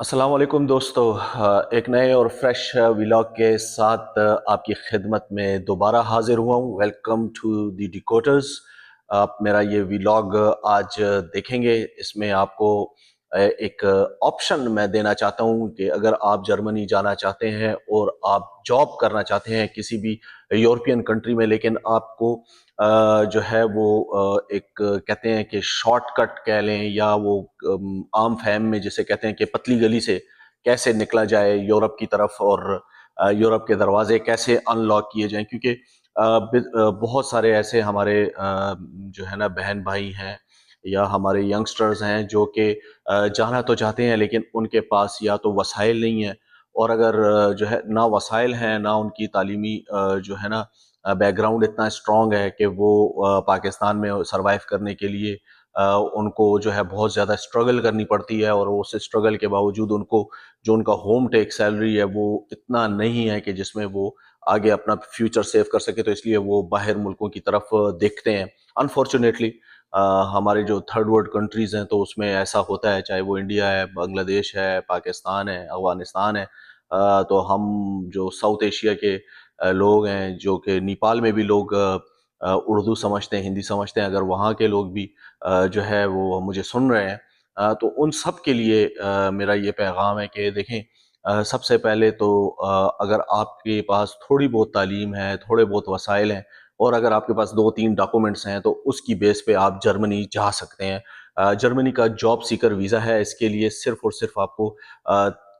अस्सलाम वालेकुम दोस्तों। एक नए और फ्रेश व्लॉग के साथ आपकी खिदमत में दोबारा हाजिर हुआ हूँ। Welcome to the Decoders. आप मेरा ये व्लॉग आज देखेंगे। इसमें आपको एक ऑप्शन मैं देना चाहता हूँ कि अगर आप जर्मनी जाना चाहते हैं और आप जॉब करना चाहते हैं किसी भी यूरोपियन कंट्री में, लेकिन आपको जो है वो एक कहते हैं कि शॉर्टकट कह लें या वो आम फहम में जिसे कहते हैं कि पतली गली से कैसे निकला जाए यूरोप की तरफ, और यूरोप के दरवाजे कैसे अनलॉक किए जाएं, क्योंकि बहुत सारे ऐसे हमारे जो है ना बहन भाई हैं या हमारे यंगस्टर्स हैं जो कि जाना तो चाहते हैं लेकिन उनके पास या तो वसाइल नहीं है, और अगर जो है ना वसाइल हैं ना उनकी तालीमी जो है ना बैकग्राउंड इतना स्ट्रॉन्ग है कि वो पाकिस्तान में सरवाइव करने के लिए उनको जो है बहुत ज़्यादा स्ट्रगल करनी पड़ती है, और उस स्ट्रगल के बावजूद उनको जो उनका होम टेक सैलरी है वो इतना नहीं है कि जिसमें वो आगे अपना फ्यूचर सेव कर सके, तो इसलिए वो बाहर मुल्कों की तरफ देखते हैं। अनफॉर्चुनेटली हमारे जो थर्ड वर्ल्ड कंट्रीज़ हैं तो उसमें ऐसा होता है, चाहे वो इंडिया है, बांग्लादेश है, पाकिस्तान है, अफगानिस्तान है। तो हम जो साउथ एशिया के लोग हैं, जो कि नेपाल में भी लोग उर्दू समझते हैं, हिंदी समझते हैं, अगर वहाँ के लोग भी जो है वो मुझे सुन रहे हैं, तो उन सब के लिए मेरा ये पैगाम है कि देखें, सबसे पहले तो अगर आपके पास थोड़ी बहुत तालीम है, थोड़े बहुत वसाइल हैं, और अगर आपके पास 2-3 डॉक्यूमेंट्स हैं तो उसकी बेस पे आप जर्मनी जा सकते हैं। जर्मनी का जॉब सीकर वीज़ा है, इसके लिए सिर्फ़ और सिर्फ़ आपको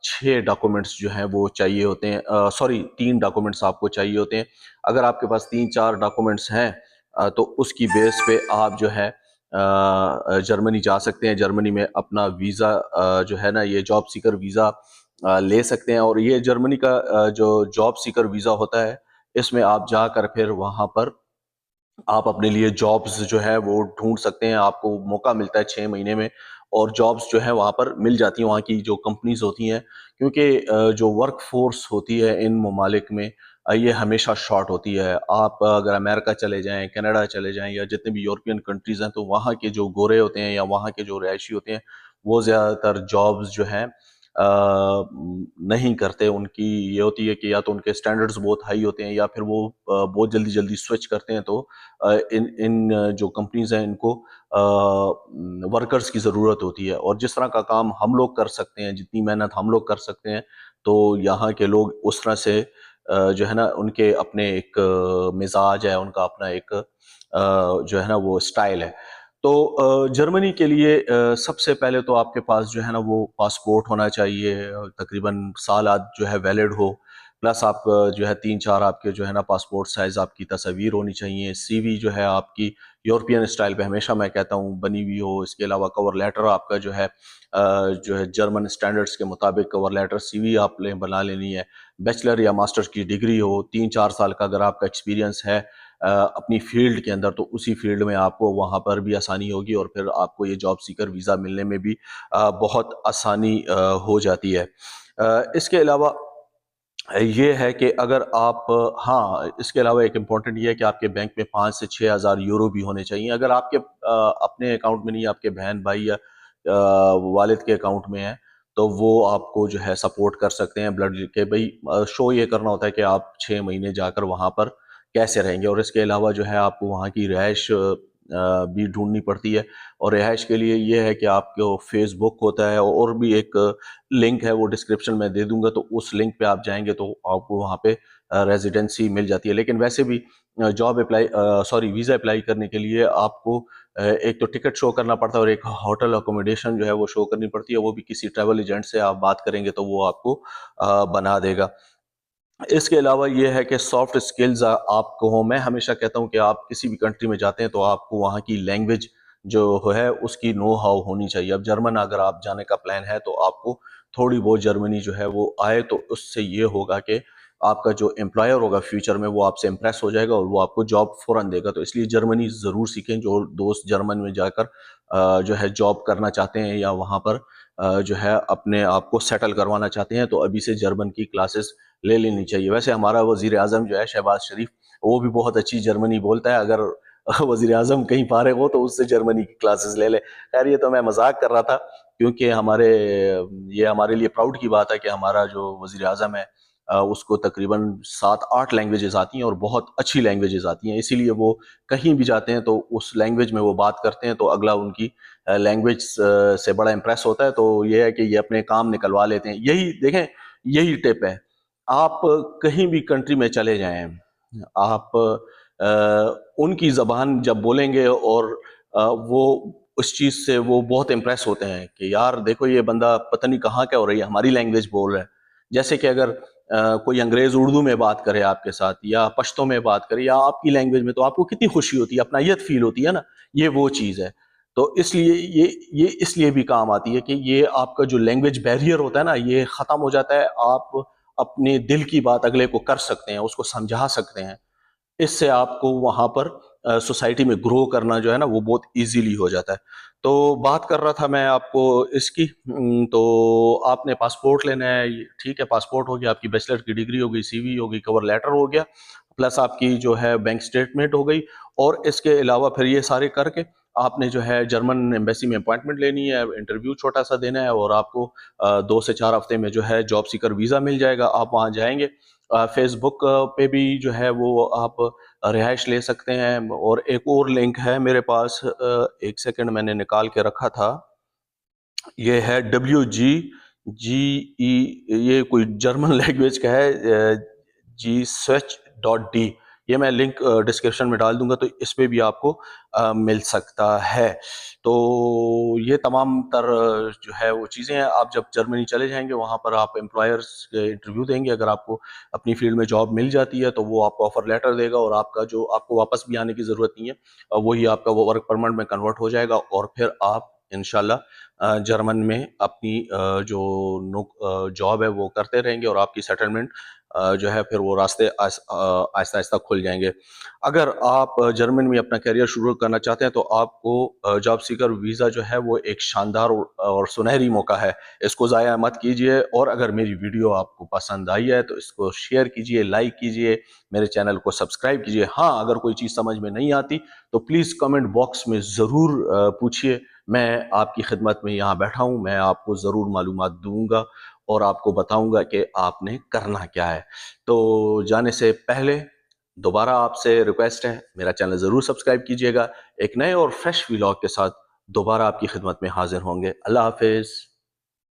6 डॉक्यूमेंट्स जो हैं वो चाहिए होते हैं, सॉरी 3 डॉक्यूमेंट्स आपको चाहिए होते हैं। अगर आपके पास 3-4 डॉक्यूमेंट्स हैं तो उसकी बेस पे आप जो है जर्मनी जा सकते हैं। जर्मनी में अपना वीज़ा जो है ना ये जॉब सीकर वीज़ा ले सकते हैं, और ये जर्मनी का जो जॉब सीकर वीज़ा होता है, इसमें आप जाकर फिर वहाँ पर आप अपने लिए जॉब्स जो है वो ढूँढ सकते हैं। आपको मौका मिलता है 6 महीने में, और जॉब्स जो है वहाँ पर मिल जाती हैं, वहाँ की जो कंपनीज़ होती हैं, क्योंकि जो वर्क फ़ोर्स होती है इन ममालिक में ये हमेशा शॉर्ट होती है। आप अगर अमेरिका चले जाएँ, कनाडा चले जाएँ या जितने भी यूरोपियन कंट्रीज़ हैं, तो वहाँ के जो गोरे होते हैं या वहाँ के जो रहायशी होते हैं, वो ज़्यादातर जॉब्स जो हैं नहीं करते। उनकी ये होती है कि या तो उनके स्टैंडर्ड्स बहुत हाई होते हैं या फिर वो बहुत जल्दी-जल्दी स्विच करते हैं, तो इन इन जो कंपनीज़ हैं इनको वर्कर्स की ज़रूरत होती है, और जिस तरह का काम हम लोग कर सकते हैं, जितनी मेहनत हम लोग कर सकते हैं, तो यहाँ के लोग उस तरह से जो है ना उनके अपने एक मिज़ाज है, उनका अपना एक जो है ना वो स्टाइल है। तो जर्मनी के लिए सबसे पहले तो आपके पास जो है ना वो पासपोर्ट होना चाहिए, तकरीबन सालात जो है वैलिड हो, प्लस आप जो है 3-4 आपके जो है ना पासपोर्ट साइज़ आपकी तस्वीर होनी चाहिए। सीवी जो है आपकी यूरोपियन स्टाइल पे हमेशा मैं कहता हूँ बनी हुई हो। इसके अलावा कवर लेटर आपका जो है जर्मन स्टैंडर्ड्स के मुताबिक कवर लेटर सीवी आपने बना लेनी है। बैचलर या मास्टर्स की डिग्री हो, 3-4 साल का अगर आपका एक्सपीरियंस है अपनी फ़ील्ड के अंदर, तो उसी फ़ील्ड में आपको वहाँ पर भी आसानी होगी, और फिर आपको ये जॉब सीकर वीज़ा मिलने में भी बहुत आसानी हो जाती है। इसके अलावा ये है कि अगर आप हाँ, इसके अलावा एक इम्पॉर्टेंट ये है कि आपके बैंक में 5 से 6 हज़ार यूरो भी होने चाहिए। अगर आपके अपने अकाउंट में नहीं, आपके बहन-भाई या वालिद के अकाउंट में है, तो वो आपको जो है सपोर्ट कर सकते हैं ब्लड के भई शो ये करना होता है कि आप 6 महीने जाकर वहाँ पर कैसे रहेंगे, और इसके अलावा जो है आपको वहाँ की रिहाइश भी ढूँढनी पड़ती है, और रिहाइश के लिए ये है कि आपको फ़ेसबुक होता है, और भी एक लिंक है वो डिस्क्रिप्शन में दे दूँगा, तो उस लिंक पे आप जाएँगे तो आपको वहाँ पे रेज़िडेंसी मिल जाती है। लेकिन वैसे भी सॉरी वीज़ा अप्लाई करने के लिए आपको एक तो टिकट शो करना पड़ता है, और एक होटल अकोमोडेशन जो है वो शो करनी पड़ती है। वो भी किसी ट्रैवल एजेंट से आप बात करेंगे तो वो आपको बना देगा। इसके अलावा ये है कि सॉफ्ट स्किल्स आपको हो। मैं हमेशा कहता हूँ कि आप किसी भी कंट्री में जाते हैं तो आपको वहाँ की लैंग्वेज जो है उसकी नो हाउ होनी चाहिए। अब जर्मन अगर आप जाने का प्लान है तो आपको थोड़ी बहुत जर्मनी जो है वो आए, तो उससे ये होगा कि आपका जो एम्प्लॉयर होगा फ्यूचर में वो आपसे इम्प्रेस हो जाएगा और वो आपको जॉब फ़ौरन देगा। तो इसलिए जर्मनी ज़रूर सीखें। जो दोस्त जर्मन में जाकर जो है जॉब करना चाहते हैं या वहाँ पर जो है अपने आप को सेटल करवाना चाहते हैं, तो अभी से जर्मन की क्लासेस ले लेनी चाहिए। वैसे हमारा वज़ीर-ए-आज़म जो है शहबाज शरीफ, वो भी बहुत अच्छी जर्मनी बोलता है। अगर वज़ीर-ए-आज़म कहीं फारिग हो तो उससे जर्मनी की क्लासेस ले ले। खैर ये तो मैं मज़ाक कर रहा था। کیونکہ یہ ہمارے لیے پراؤڈ کی بات ہے کہ ہمارا جو وزیر اعظم ہے اس کو تقریباً 7-8 لینگویجز آتی ہیں اور بہت اچھی لینگویجز آتی ہیں، اسی لیے وہ کہیں بھی جاتے ہیں تو اس لینگویج میں وہ بات کرتے ہیں تو اگلا ان کی لینگویج سے بڑا امپریس ہوتا ہے، تو یہ ہے کہ یہ اپنے کام نکلوا لیتے ہیں۔ یہی دیکھیں، یہی ٹپ ہے، آپ کہیں بھی کنٹری میں چلے جائیں، آپ ان کی زبان جب بولیں گے اور وہ اس چیز سے وہ بہت امپریس ہوتے ہیں کہ یار دیکھو یہ بندہ پتہ نہیں کہاں کا ہو رہی ہے، ہماری لینگویج بول رہا ہے۔ جیسے کہ اگر کوئی انگریز اردو میں بات کرے آپ کے ساتھ یا پشتو میں بات کرے یا آپ کی لینگویج میں، تو آپ کو کتنی خوشی ہوتی ہے، اپنائیت فیل ہوتی ہے نا، یہ وہ چیز ہے۔ تو اس لیے یہ اس لیے بھی کام آتی ہے کہ یہ آپ کا جو لینگویج بیریئر ہوتا ہے نا، یہ ختم ہو جاتا ہے، آپ اپنے دل کی بات اگلے کو کر سکتے ہیں، اس کو سمجھا سکتے ہیں، اس سے آپ کو وہاں پر سوسائٹی میں گرو کرنا جو ہے نا وہ بہت ایزیلی ہو جاتا ہے۔ تو بات کر رہا تھا میں آپ کو اس کی، تو آپ نے پاسپورٹ لینا ہے، ٹھیک ہے، پاسپورٹ ہو گیا، آپ کی بیچلر کی ڈگری ہو گئی، سی وی ہو گئی، کور لیٹر ہو گیا، پلس آپ کی جو ہے بینک سٹیٹمنٹ ہو گئی، اور اس کے علاوہ پھر یہ سارے کر کے آپ نے جو ہے جرمن ایمبیسی میں اپوائنٹمنٹ لینی ہے، انٹرویو چھوٹا سا دینا ہے، اور آپ کو 2 سے 4 ہفتے میں جو ہے جاب سیکر ویزا مل جائے گا، آپ وہاں جائیں گے۔ فیس بک پہ بھی جو ہے وہ آپ رہائش لے سکتے ہیں، اور ایک اور لنک ہے میرے پاس، ایک سیکنڈ میں نے نکال کے رکھا تھا، یہ ہے WGGE، یہ کوئی جرمن لینگویج کا ہے، GSwitch.de، یہ میں لنک ڈسکرپشن میں ڈال دوں گا، تو اس پہ بھی آپ کو مل سکتا ہے۔ تو یہ تمام تر جو ہے وہ چیزیں ہیں، آپ جب جرمنی چلے جائیں گے وہاں پر آپ امپلائرس کے انٹرویو دیں گے، اگر آپ کو اپنی فیلڈ میں جاب مل جاتی ہے تو وہ آپ کو آفر لیٹر دے گا، اور آپ کا جو آپ کو واپس بھی آنے کی ضرورت نہیں ہے، وہی آپ کا وہ ورک پرمٹ میں کنورٹ ہو جائے گا، اور پھر آپ انشاءاللہ جرمن میں اپنی جو جاب ہے وہ کرتے رہیں گے، اور آپ کی سیٹلمنٹ جو ہے پھر وہ راستے آہستہ آہستہ کھل جائیں گے۔ اگر آپ جرمن میں اپنا کیریئر شروع کرنا چاہتے ہیں تو آپ کو جاب سیکر ویزا جو ہے وہ ایک شاندار اور سنہری موقع ہے، اس کو ضائع مت کیجیے، اور اگر میری ویڈیو آپ کو پسند آئی ہے تو اس کو شیئر کیجیے، لائک کیجیے، میرے چینل کو سبسکرائب کیجیے۔ ہاں، اگر کوئی چیز سمجھ میں نہیں آتی تو پلیز کمنٹ باکس میں ضرور پوچھیے، میں آپ کی خدمت میں یہاں بیٹھا ہوں، میں آپ کو ضرور معلومات دوں گا اور آپ کو بتاؤں گا کہ آپ نے کرنا کیا ہے۔ تو جانے سے پہلے دوبارہ آپ سے ریکویسٹ ہے، میرا چینل ضرور سبسکرائب کیجیے گا۔ ایک نئے اور فریش ویلاگ کے ساتھ دوبارہ آپ کی خدمت میں حاضر ہوں گے۔ اللہ حافظ۔